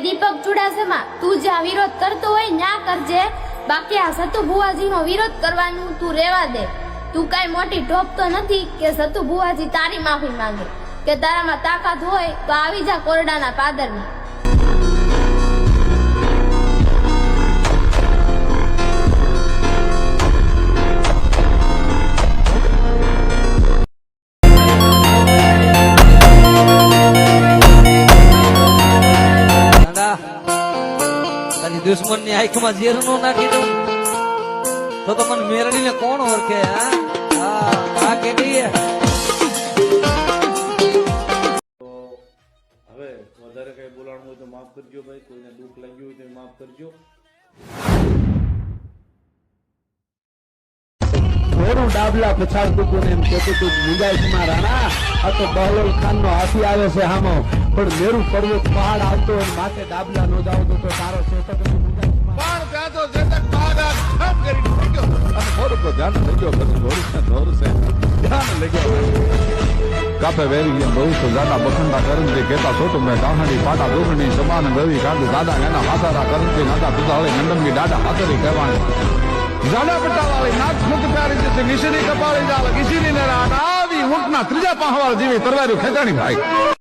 દીપક ચુડાસમા તું જ્યાં વિરોધ કરતો હોય ન્યા કરજે, બાકી આ સતુ ભુવાજી નો વિરોધ કરવાનું તું રેવા દે. તું કઈ મોટી ઢોપ તો નથી કે સતુ ભુવાજી તારી માફી માંગે, કે તારામાં તાકાત હોય તો આવી જા કોરડાના પાદરમાં. દુશ્મન ની આંખ માં ઝેર નો નાખી દઉં તો મને મેરડી ને કોણ ઓળખે? હા કેટી હવે વધારે કઈ બોલાણું હોય તો માફ કરજો ભાઈ, કોઈને દુઃખ લાગ્યું હોય તો માફ કરજો. થોડું ડાબલા પછાડતું હતું ને એમ કહેતું હતું મુંજાઈમાં રાણા આ તો બહલોલ ખાન નો હાથી આવે છે હામો, પણ મેરુ પર્વત પહાડ આવતો હોય માથે ડાબલા નો જાવતો તો તારો શેતક પણ ત્યાં તો શેતક પહાડ કામ કરી ગયો અને મોરું તો ધ્યાન લઈ ગયો, પછી મોરું છે ધ્યાન લઈ ગયો કાપે વેરી ગયા બહુ તો દાદા બખંડા કરન જે કહેતા છો તો મેં કાહડી પાટા દોગણી સમાન ગવી કાંડ દાદા એના હાથારા કરન જે નાદા પિતાળે નંદનની દાદા હાથરી કહેવાની જાડા પટાવાળી નાચ મુખ પ્યારી જતી નિશરી કપાળી જાવ કિસીની ને રાત આવી ઊંટના ત્રીજા પાહવાળ જેવી તરવારી ખેંચાણી ભાઈ.